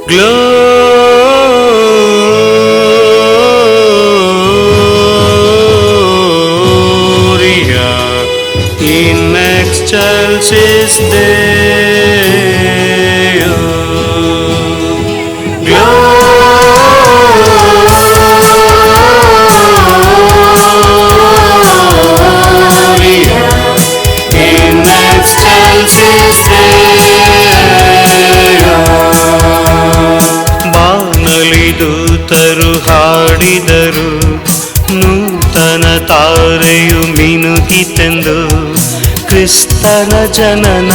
Gloria in excelsis Deo. Gloria in excelsis Deo. ಬಾನಲಿ ದೂತರು ಹಾಡಿದರು, ನೂತನ ತಾರೆಯು ಮಿನುಗಿತೆಂದು. ಕ್ರಿಸ್ತನ ಜನನ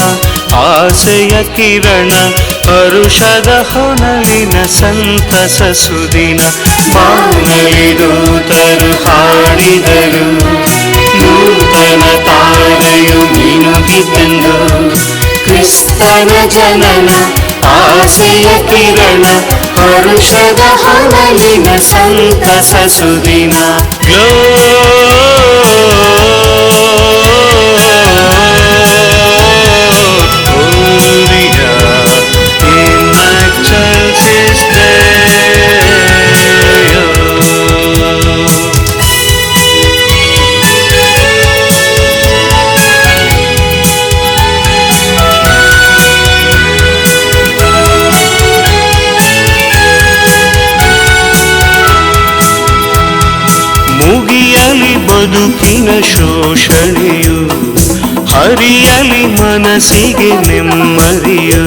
ಆಸೆಯ ಕಿರಣ, ಹರುಷದ ಹೊನಲಿನ ಸಂತಸ ಸುದಿನ. ಬಾನಲಿ ದೂತರು ಹಾಡಿದರು, ನೂತನ ತಾರೆಯು ಮಿನುಗಿತೆಂದು. ಕ್ರಿಸ್ತನ ಜನನ ಆಸೆಯ ಕಿರಣ, ಹರುಷದ ಹೊನಲಿನ ಸಂತಸ ಸುದಿನ. Gloria in excelsis Deo. ಮುಗಿಯಲಿ ಬದುಕಿನ ಶೋಷಣೆಯು, ಹರಿಯಲಿ ಮನಸ್ಸಿಗೆ ನೆಮ್ಮದಿಯು.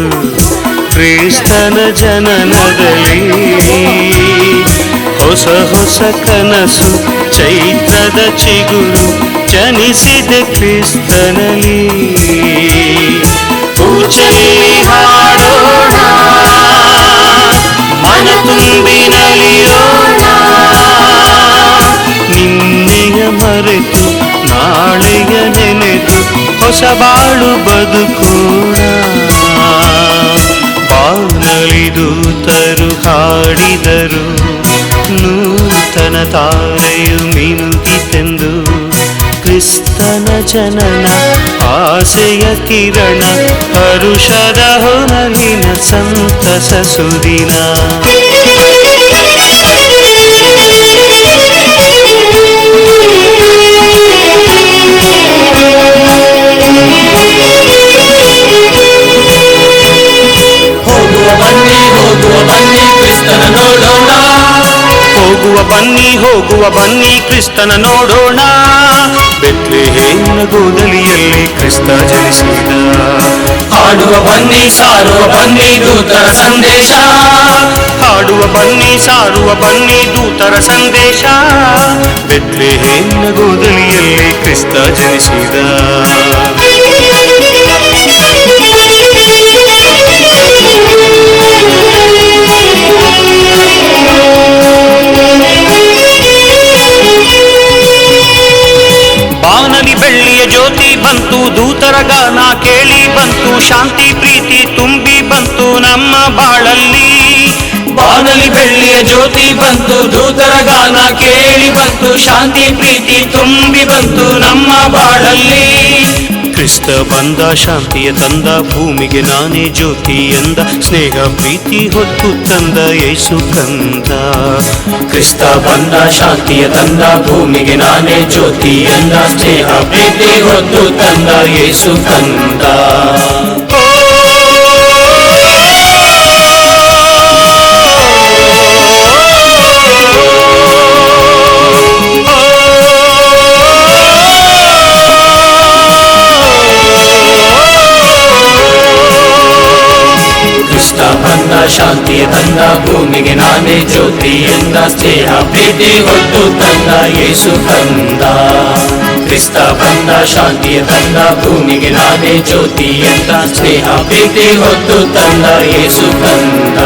ಕ್ರಿಸ್ತನ ಜನನದಲ್ಲಿ ಹೊಸ ಹೊಸ ಕನಸು, ಚೈತ್ರದ ಚಿಗುರು ಜನಿಸಿದೆ ಕ್ರಿಸ್ತನಲ್ಲಿ. ಪೂಜೆಯಲ್ಲಿ ಹಾಡೋಣ, ಮನ ತುಂಬಿ ನಲಿಯೋಣ. ನಿನ್ನೆಯ ಮರೆತು ನಾಳೆಯ ನೆನೆದು ಹೊಸ ಬಾಳು ಬದುಕೋಣ. ಬಾನಲಿ ದೂತರು ಹಾಡಿದರು, ನೂತನ ತಾರೆಯು ಮಿನುಗಿತೆಂದು. ಕ್ರಿಸ್ತನ ಜನನ ಆಸೆಯ ಕಿರಣ, ಹರುಷದ ಹೊನಲಿನ ಸಂತಸ ಸುದಿನ. ಹೋಗುವ ಬನ್ನಿ ಹೋಗುವ ಬನ್ನಿ ಕ್ರಿಸ್ತನ ನೋಡೋಣ. ಬೆತ್ಲೆಹೇಮಿನ ಗೋದಲಿಯಲ್ಲಿ ಕ್ರಿಸ್ತ ಜನಿಸಿದ. ಹಾಡುವ ಬನ್ನಿ ಸಾರುವ ಬನ್ನಿ ದೂತರ ಸಂದೇಶ. ಹಾಡುವ ಬನ್ನಿ ಸಾರುವ ಬನ್ನಿ ದೂತರ ಸಂದೇಶ. ಬೆತ್ಲೆಹೇಮಿನ ಗೋದಲಿಯಲ್ಲಿ ಕ್ರಿಸ್ತ ಜನಿಸಿದ. ಬಾನಲಿ ಬೆಳ್ಳಿಯ ಜ್ಯೋತಿ ಬಂತು, ದೂತರ ಗಾನ ಕೇಳಿ ಬಂತು. ಶಾಂತಿ ಪ್ರೀತಿ ತುಂಬಿ ಬಂತು ನಮ್ಮ ಬಾಳಲ್ಲಿ. ಬಾನಲಿ ಬೆಳ್ಳಿಯ ಜ್ಯೋತಿ ಬಂತು, ದೂತರ ಗಾನ ಕೇಳಿ ಬಂತು. ಶಾಂತಿ ಪ್ರೀತಿ ತುಂಬಿ ಬಂತು ನಮ್ಮ ಬಾಳಲ್ಲಿ. ಕ್ರಿಸ್ತ ಬಂದ ಶಾಂತಿಯ ತಂದ, ಭೂಮಿಗೆ ನಾನೇ ಜ್ಯೋತಿ ಎಂದ. ಸ್ನೇಹ ಪ್ರೀತಿ ಹೊತ್ತು ತಂದ ಯೇಸು ಕಂದ. ಕ್ರಿಸ್ತ ಬಂದ ಶಾಂತಿಯ ತಂದ, ಭೂಮಿಗೆ ನಾನೇ ಜ್ಯೋತಿ ಎಂದ. ಸ್ನೇಹ ಪ್ರೀತಿ ಹೊತ್ತು ತಂದ ಯೇಸು ಕಂದ. ಬಂದ ಶಾಂತಿಯ ತಂದ, ಭೂಮಿಗೆ ನಾನೇ ಜ್ಯೋತಿ ಎಂದ. ಸ್ನೇಹ ಪ್ರೀತಿ ಹೊತ್ತು ತಂದ ಯೇಸು ಕಂದ. ಕ್ರಿಸ್ತ ಬಂದ ಶಾಂತಿಯ ತಂದ, ಭೂಮಿಗೆ ನಾನೇ ಜ್ಯೋತಿ ಎಂದ. ಸ್ನೇಹ ಪ್ರೀತಿ ಹೊತ್ತು ತಂದ ಯೇಸು ಕಂದ.